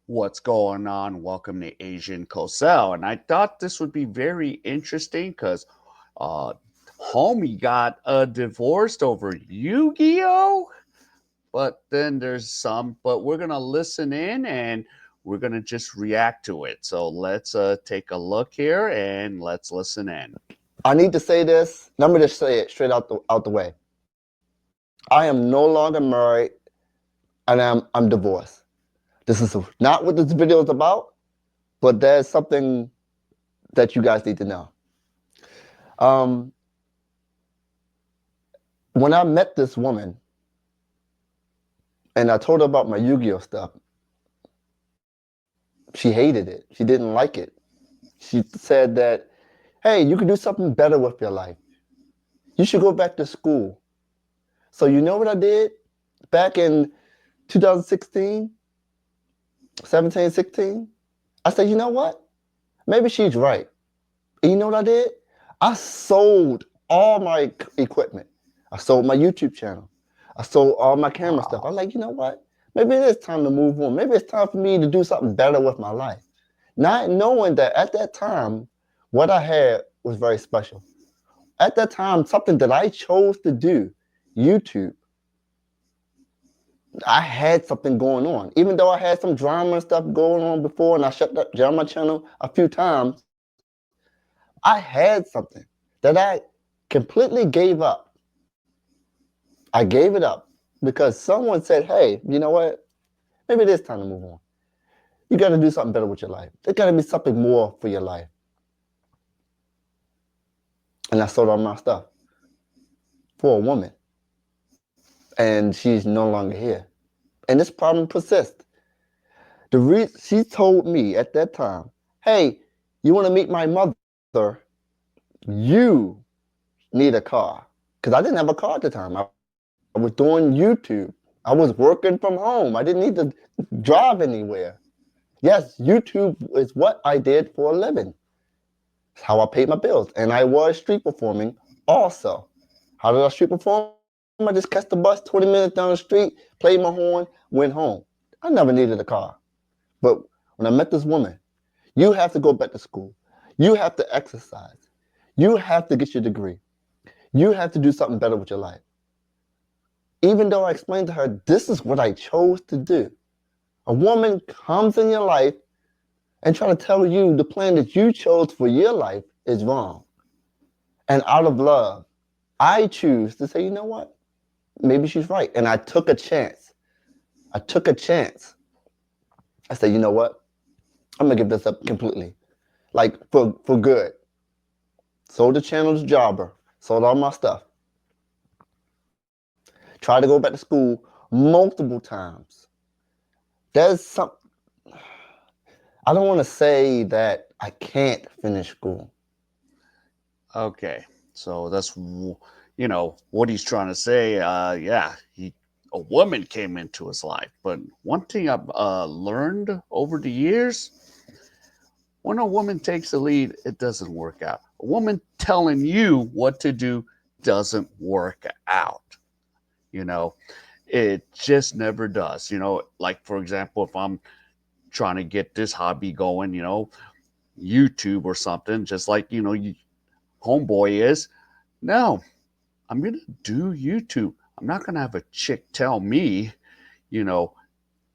What's going on? Welcome to Asian Cosell. And I thought this would be very interesting because uh, homie got divorced over Yugioh. But then there's some, but we're going to listen in and we're going to just react to it. So let's take a look here and let's listen in. I need to say this. Let me just say it straight out the way. I am no longer married, and I'm divorced. This is not what this video is about, but there's something that you guys need to know. Um, when I met this woman and I told her about my Yu-Gi-Oh stuff, she hated it. She didn't like it. She said that, hey, you could do something better with your life. You should go back to school. So you know what I did back in 2016, 17, 16? I said, you know what? Maybe she's right. And you know what I did? I sold all my equipment. I sold my YouTube channel. I sold all my camera stuff. I'm Wow. like, you know what? Maybe it is time to move on. Maybe it's time for me to do something better with my life. Not knowing that at that time, what I had was very special. At that time, something that I chose to do, YouTube, I had something going on. Even though I had some drama and stuff going on before and I shut down my channel a few times, I had something that I completely gave up. I gave it up because someone said, hey, you know what? Maybe it is time to move on. You got to do something better with your life. There's got to be something more for your life. And I sold all my stuff for a woman. And she's no longer here. And this problem persists. She told me at that time, hey, you want to meet my mother? You need a car. Because I didn't have a car at the time. I was doing YouTube. I was working from home. I didn't need to drive anywhere. Yes, YouTube is what I did for a living. It's how I paid my bills. And I was street performing also. How did I street perform? I just catch the bus 20 minutes down the street, played my horn, went home. I never needed a car. But when I met this woman, you have to go back to school. You have to exercise. You have to get your degree. You have to do something better with your life. Even though I explained to her, this is what I chose to do. A woman comes in your life and try to tell you the plan that you chose for your life is wrong. And out of love, I choose to say, you know what? Maybe she's right. And I took a chance. I took a chance. I said, you know what? I'm gonna give this up completely. Like for good. Sold the channel to Jobber. Sold all my stuff. Tried to go back to school multiple times. There's some I don't want to say that I can't finish school. Okay. So that's, what he's trying to say. Yeah, a woman came into his life. But one thing I've learned over the years, when a woman takes the lead, it doesn't work out. A woman telling you what to do doesn't work out. You know, it just never does. Like for example, if I'm trying to get this hobby going, YouTube or something, just like, homeboy is, no, I'm going to do YouTube. I'm not going to have a chick tell me, you know,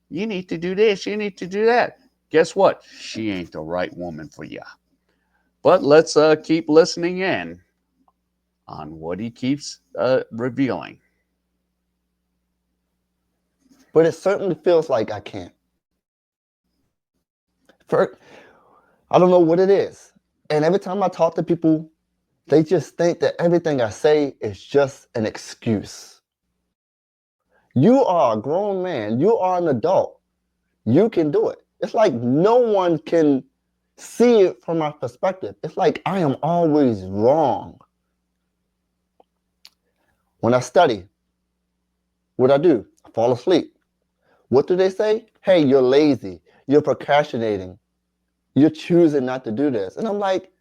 you need to do this, you need to do that. Guess what? She ain't the right woman for you. But let's keep listening in on what he keeps revealing. But it certainly feels like I can't. For, I don't know what it is. And every time I talk to people, they just think that everything I say is just an excuse. You are a grown man. You are an adult. You can do it. It's like no one can see it from my perspective. It's like I am always wrong. When I study, what I do? I fall asleep. What do they say? Hey, you're lazy. You're procrastinating. You're choosing not to do this. And I'm like,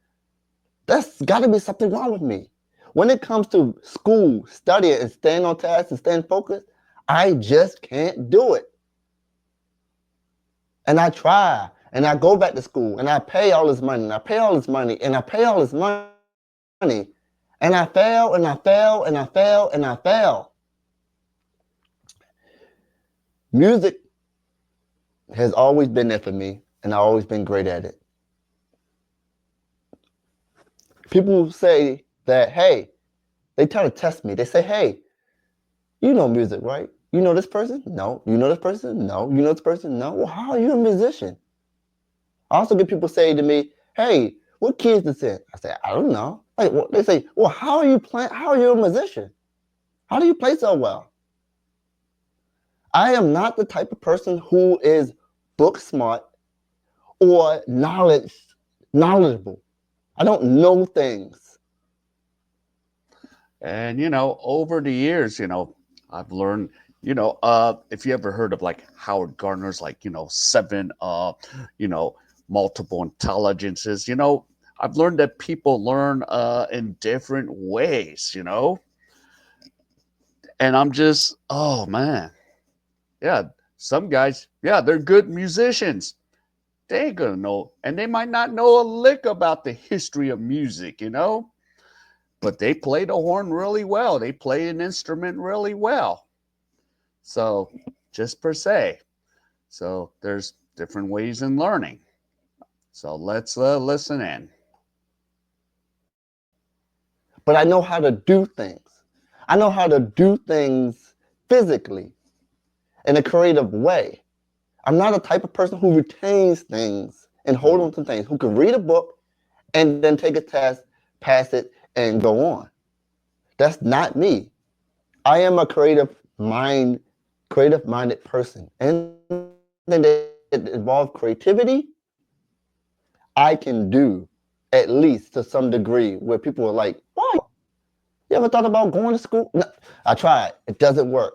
that's got to be something wrong with me. When it comes to school, studying, and staying on task and staying focused, I just can't do it. And I try, and I go back to school, and I pay all this money, and I pay all this money, and I pay all this money, and I fail, and I fail, and I fail, and I fail. Music has always been there for me, and I've always been great at it. People say that, hey, they try to test me. They say, hey, you know music, right? You know this person? No. You know this person? No. You know this person? No. Well, how are you a musician? I also get people say to me, hey, what key is this in? I say, I don't know. Like, well, they say, well, how are you playing? How are you a musician? How do you play so well? I am not the type of person who is book smart or knowledgeable. I don't know things. And over the years, I've learned, if you ever heard of like Howard Gardner's like, seven you know, multiple intelligences, I've learned that people learn in different ways, and I'm just, oh man, yeah, some guys, yeah, they're good musicians. They ain't gonna know, and they might not know a lick about the history of music, but they play the horn really well. They play an instrument really well. So, just per se. So, there's different ways in learning. So, let's listen in. But I know how to do things. I know how to do things physically in a creative way. I'm not a type of person who retains things and hold on to things, who can read a book and then take a test, pass it, and go on. That's not me. I am a creative minded person. Anything that involves creativity, I can do at least to some degree where people are like, why? You ever thought about going to school? No, I tried. It doesn't work.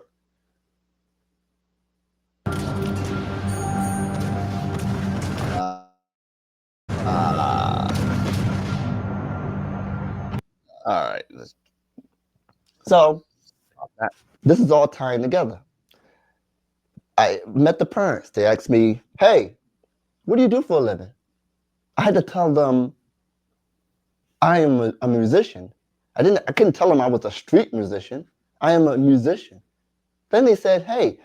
All right. Let's So stop that. this is all tying together. I met the parents. They asked me, hey, what do you do for a living? I had to tell them I am a musician. I couldn't tell them I was a street musician. I am a musician. Then they said, hey,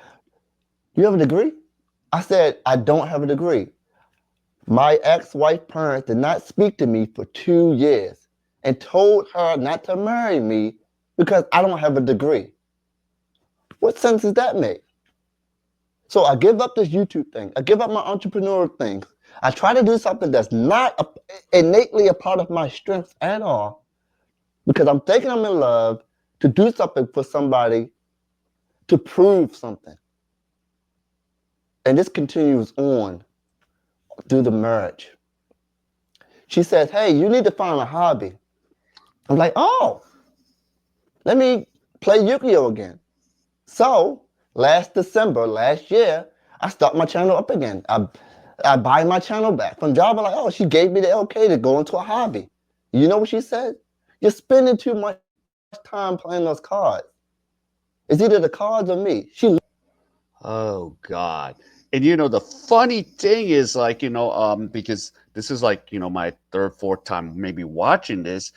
you have a degree? I said, I don't have a degree. My ex-wife parents did not speak to me for 2 years and told her not to marry me because I don't have a degree. What sense does that make? So I give up this YouTube thing. I give up my entrepreneurial thing. I try to do something that's not innately a part of my strengths at all because I'm thinking I'm in love to do something for somebody to prove something. And this continues on through the marriage. She says, hey, you need to find a hobby. I'm like, oh, let me play Yugioh again. So last December, last year, I start my channel up again. I buy my channel back from Java. Like, oh, she gave me the okay to go into a hobby. You know what she said? You're spending too much time playing those cards. It's either the cards or me. Oh God. And the funny thing is like, because this is like, my third, fourth time maybe watching this,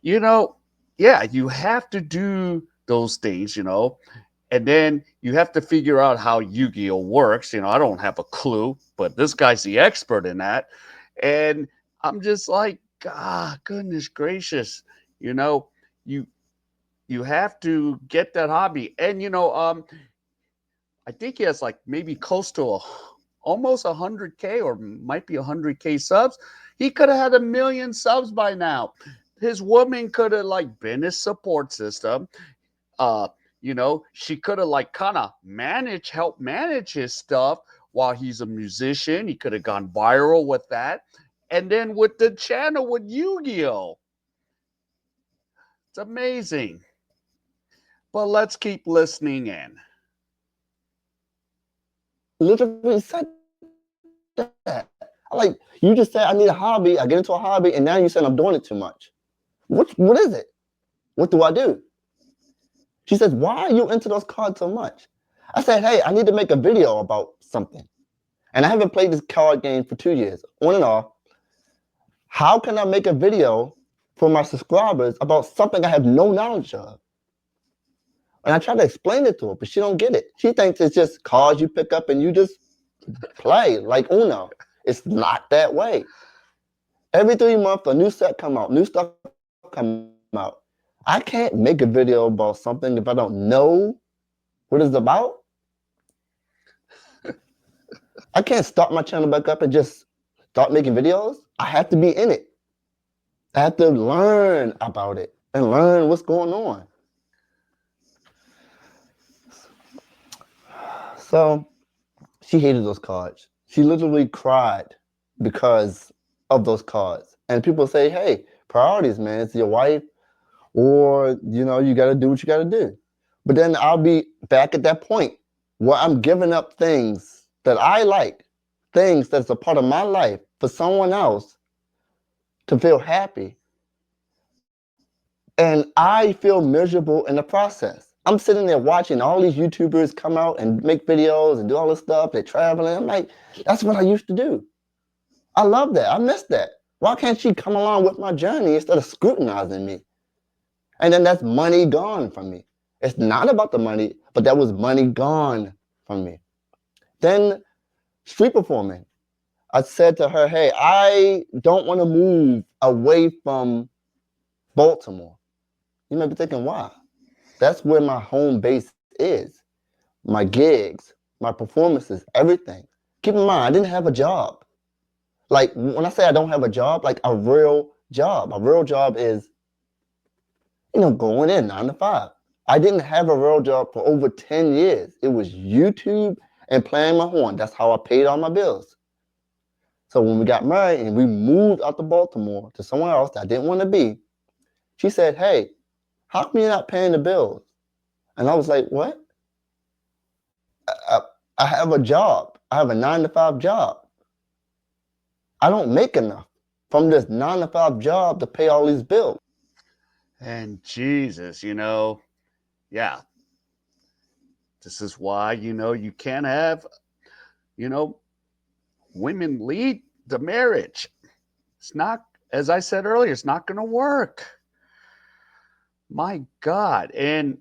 you know, yeah, you have to do those things, and then you have to figure out how Yu-Gi-Oh works. I don't have a clue, but this guy's the expert in that. And I'm just like, God, goodness gracious, you know, you you have to get that hobby. And I think he has like maybe close to almost 100K or might be 100K subs. He could have had 1 million subs by now. His woman could have like been his support system. Uh, she could have like kind of help manage his stuff while he's a musician. He could have gone viral with that. And then with the channel with Yu-Gi-Oh! It's amazing. But let's keep listening in. Literally said that. Like, you just said I need a hobby. I get into a hobby, and now you said I'm doing it too much. What is it? What do I do? She says, why are you into those cards so much? I said, hey, I need to make a video about something. and I haven't played this card game for 2 years, on and off. How can I make a video for my subscribers about something I have no knowledge of? And I try to explain it to her, but she don't get it. She thinks it's just cards you pick up and you just play like Uno. It's not that way. Every 3 months, a new set come out, new stuff come out. I can't make a video about something if I don't know what it's about. I can't start my channel back up and just start making videos. I have to be in it. I have to learn about it and learn what's going on. So she hated those cards. She literally cried because of those cards. And people say, hey, priorities, man. It's your wife, or, you got to do what you got to do. But then I'll be back at that point where I'm giving up things that I like, things that's a part of my life for someone else to feel happy. And I feel miserable in the process. I'm sitting there watching all these YouTubers come out and make videos and do all this stuff. They're traveling. I'm like, that's what I used to do. I love that. I miss that. Why can't she come along with my journey instead of scrutinizing me? And then that's money gone from me. It's not about the money, but that was money gone from me. Then street performing. I said to her, hey, I don't want to move away from Baltimore. You may be thinking, why? That's where my home base is. My gigs, my performances, everything. Keep in mind, I didn't have a job. Like, when I say I don't have a job, like a real job. A real job is, going in 9 to 5. I didn't have a real job for over 10 years. It was YouTube and playing my horn. That's how I paid all my bills. So when we got married and we moved out to Baltimore to somewhere else that I didn't want to be, she said, hey, how come you're not paying the bills? And I was like, what? I, I have a job. I have a 9 to 5 job. I don't make enough from this 9 to 5 job to pay all these bills. And Jesus, yeah, this is why, you can't have, you know, women lead the marriage. It's not, as I said earlier, it's not going to work. My God. And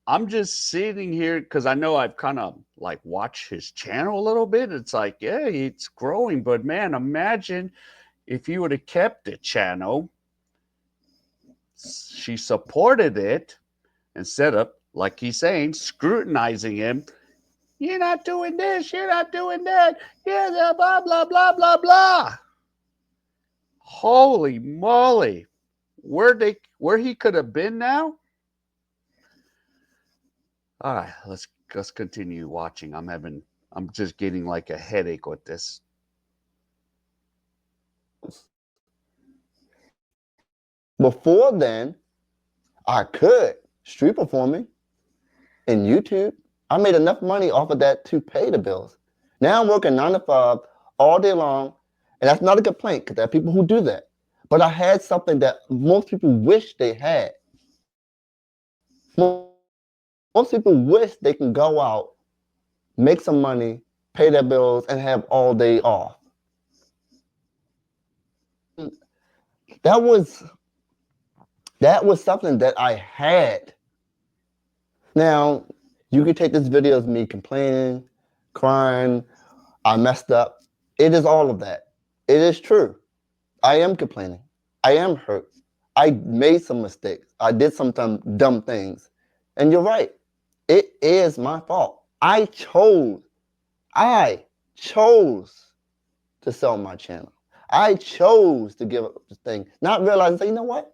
I'm just sitting here because I know I've kind of like watched his channel a little bit. It's like, yeah, it's growing. But man, imagine if you would have kept the channel, she supported it instead of, like he's saying, scrutinizing him. You're not doing this. You're not doing that. Yeah, blah, blah, blah, blah, blah. Holy moly. Where he could have been now? All right, let's continue watching. I'm just getting like a headache with this. Before then, I could street performing in YouTube. I made enough money off of that to pay the bills. Now I'm working 9 to 5 all day long, and that's not a complaint because there are people who do that. But I had something that most people wish they had. Most people wish they can go out, make some money, pay their bills, and have all day off. That was something that I had. Now, you can take this video as me complaining, crying, I messed up. It is all of that. It is true. I am complaining. I am hurt. I made some mistakes. I did some dumb things. And you're right. It is my fault. I chose to sell my channel. I chose to give up this thing, not realizing, you know what?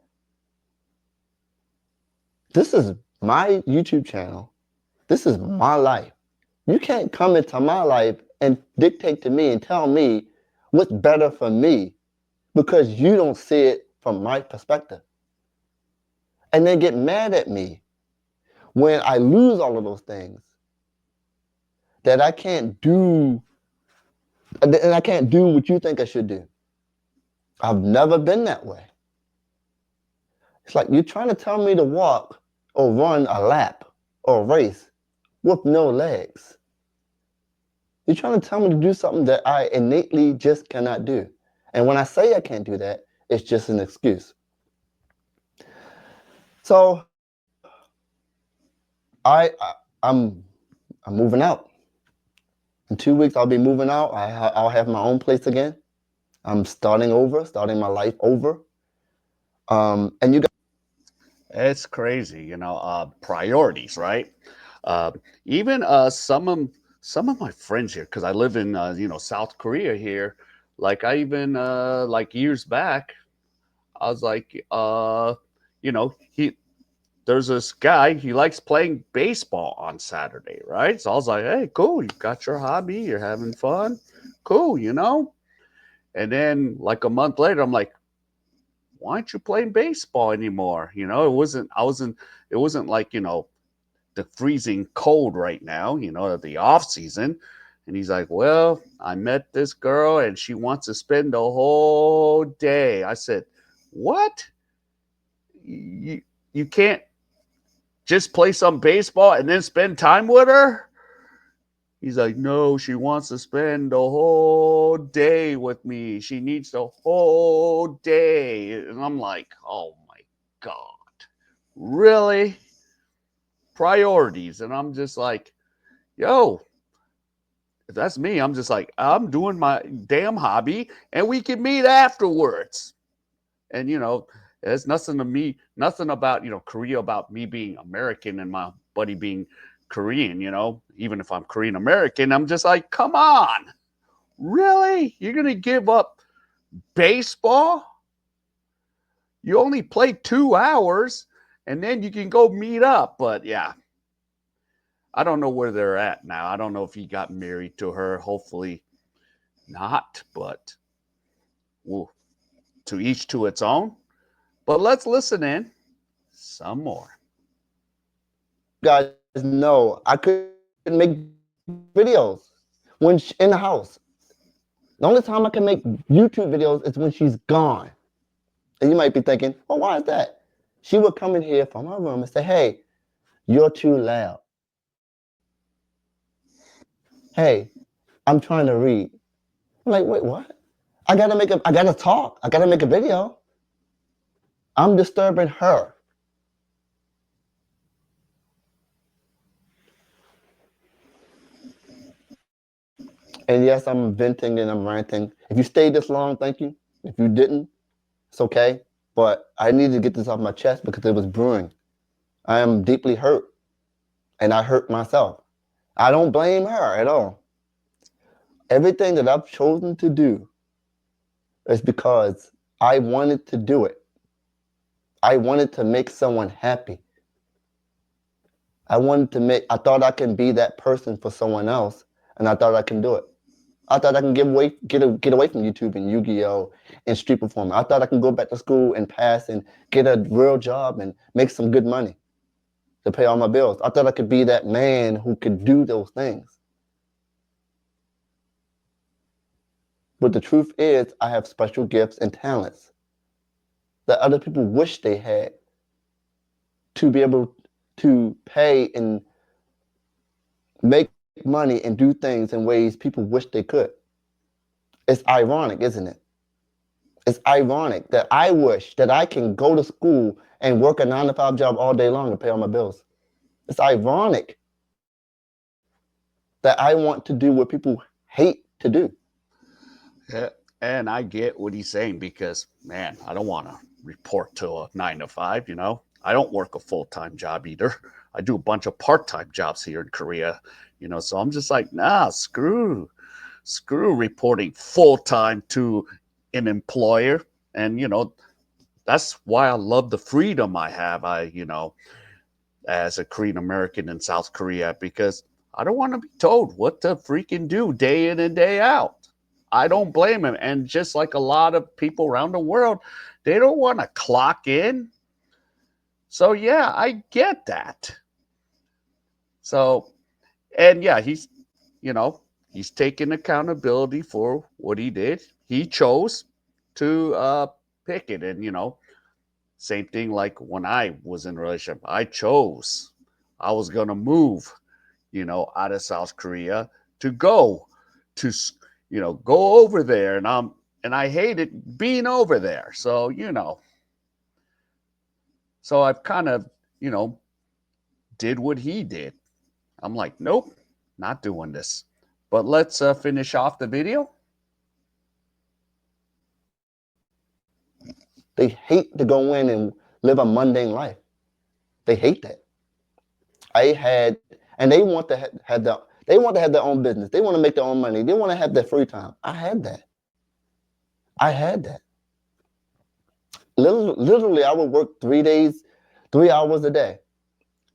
This is my YouTube channel. This is my life. You can't come into my life and dictate to me and tell me what's better for me because you don't see it from my perspective. And then get mad at me when I lose all of those things that I can't do, and I can't do what you think I should do. I've never been that way. It's like you're trying to tell me to walk or run a lap or a race with no legs. You're trying to tell me to do something that I innately just cannot do. And when I say I can't do that, it's just an excuse. So I'm I'm moving out. In 2 weeks, I'll be moving out. I'll have my own place again. I'm starting over, starting my life over. And you got It's crazy, priorities, right? Uh, even some of my friends here, because I live in South Korea here. Like I even like years back, I was like, he there's this guy, he likes playing baseball on Saturday, right? So I was like, hey, cool, you got your hobby, you're having fun, cool. And then like a month later, I'm like, why aren't you playing baseball anymore? It wasn't like, the freezing cold right now, the off season. And he's like, well, I met this girl and she wants to spend the whole day. I said, what? You can't just play some baseball and then spend time with her? He's like, no, she wants to spend the whole day with me. She needs the whole day. And I'm like, oh my God, really? Priorities. And I'm just like, yo, if that's me, I'm just like, I'm doing my damn hobby and we can meet afterwards. And, there's nothing to me, nothing about, Korea about me being American and my buddy being Korean, even if I'm Korean American, I'm just like, come on, really? You're going to give up baseball? You only play 2 hours and then you can go meet up. But yeah, I don't know where they're at now. I don't know if he got married to her. Hopefully not, but well, to each to its own. But let's listen in some more. guys know I couldn't make videos in the house. The only time I can make YouTube videos is when she's gone. And you might be thinking, well, why is that? She would come in here from her room and say, hey, you're too loud. Hey, I'm trying to read. I'm like, wait, what? I gotta talk. I gotta make a video. I'm disturbing her. And yes, I'm venting and I'm ranting. If you stayed this long, thank you. If you didn't, it's okay. But I needed to get this off my chest because it was brewing. I am deeply hurt and I hurt myself. I don't blame her at all. Everything that I've chosen to do is because I wanted to do it. I wanted to make someone happy. I thought I can be that person for someone else and I thought I can do it. I thought I can get away from YouTube and Yu-Gi-Oh and street performing. I thought I can go back to school and pass and get a real job and make some good money to pay all my bills. I thought I could be that man who could do those things. But the truth is, I have special gifts and talents that other people wish they had to be able to pay and make money and do things in ways people wish they could. It's ironic, isn't it? It's ironic that I wish that I can go to school and work a 9 to 5 job all day long to pay all my bills. It's ironic that I want to do what people hate to do. Yeah, and I get what he's saying because, man, I don't want to report to a 9 to 5. I don't work a full time job either. I do a bunch of part time jobs here in Korea. So I'm just like, nah, screw reporting full time to an employer. And that's why I love the freedom I have. As a Korean American in South Korea, because I don't want to be told what to freaking do day in and day out. I don't blame him. And just like a lot of people around the world, they don't want to clock in. So yeah, I get that. So, and yeah, you know, he's taking accountability for what he did. He chose to pick it. And, same thing like when I was in a relationship, I chose. I was going to move, out of South Korea to go. to go over there, and I hated being over there. So I've kind of you know did what he did. I'm like, nope, not doing this. But let's finish off the video. They hate to go in and live a mundane life. They hate that. And they want to they want to have their own business. They want to make their own money. They want to have their free time. I had that. I had that. Literally, I would work 3 days, 3 hours a day,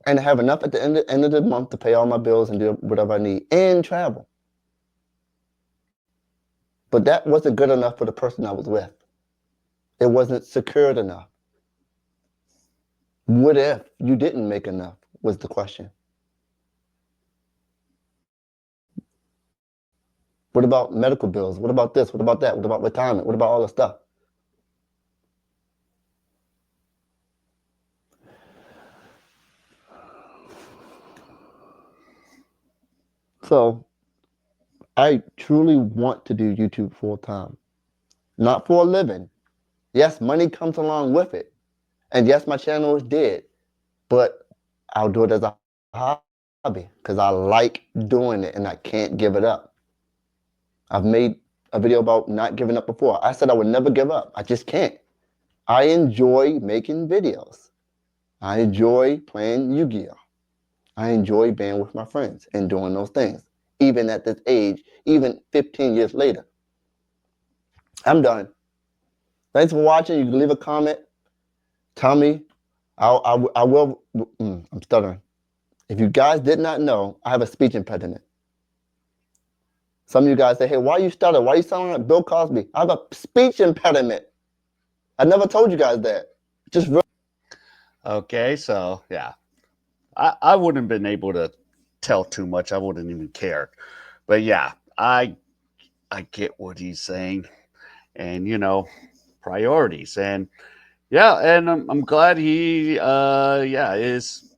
and have enough at the end of the month to pay all my bills and do whatever I need and travel. But that wasn't good enough for the person I was with. It wasn't secured enough. What if you didn't make enough was the question. What about medical bills? What about this? What about that? What about retirement? What about all the stuff? So I truly want to do YouTube full time, not for a living. Yes, money comes along with it. And yes, my channel is dead, but I'll do it as a hobby because I like doing it and I can't give it up. I've made a video about not giving up before. I said I would never give up. I just can't. I enjoy making videos. I enjoy playing Yu-Gi-Oh. I enjoy being with my friends and doing those things, even at this age, even 15 years later. I'm done. Thanks for watching. You can leave a comment. Tell me. I will. I'm stuttering. If you guys did not know, I have a speech impediment. Some of you guys say, hey, why you stutter? Why you sound like Bill Cosby? I have a speech impediment. I never told you guys that. Just Okay, so yeah, I wouldn't have been able to tell too much. I wouldn't even care. But yeah, I get what he's saying, and priorities, and yeah, and I'm glad he yeah is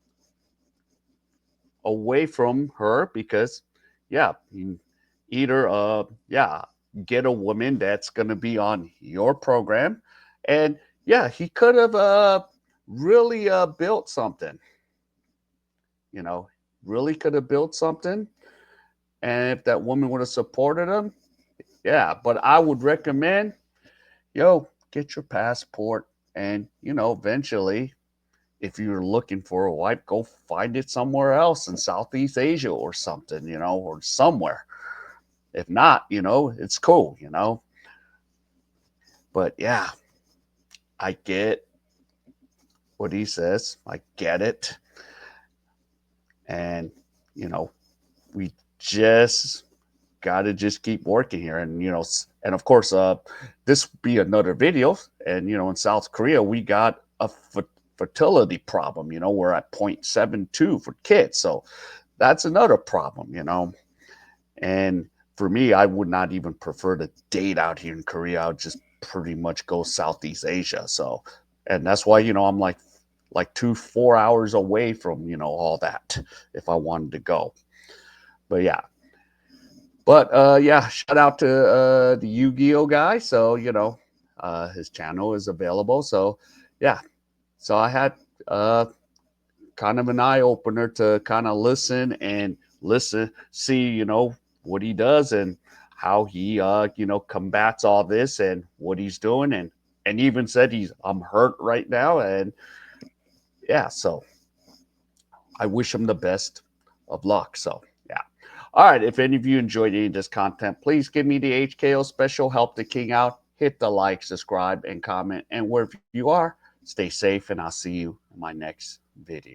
away from her because yeah, either yeah, get a woman that's gonna be on your program, and yeah, he could have really built something, you know, really could have built something, and if that woman would have supported him, yeah. But I would recommend, get your passport, and eventually, if you're looking for a wife, go find it somewhere else in Southeast Asia or something, or somewhere. If not, it's cool. But yeah, I get what he says. I get it. And, you know, we just got to just keep working here. And, and of course, this will be another video. And, in South Korea, we got a fertility problem. We're at 0.72 for kids. So that's another problem. And for me, I would not even prefer to date out here in Korea. I would just pretty much go Southeast Asia. So, and that's why, I'm like 4 hours away from, all that if I wanted to go. But yeah. But yeah, shout out to the Yu-Gi-Oh guy. So, his channel is available. So yeah. So I had kind of an eye opener to kind of see, what he does and how he, combats all this and what he's doing. And even said I'm hurt right now. And yeah, so I wish him the best of luck. So yeah. All right. If any of you enjoyed any of this content, please give me the HKO special, help the king out, hit the like, subscribe, and comment. And wherever you are, stay safe, and I'll see you in my next video.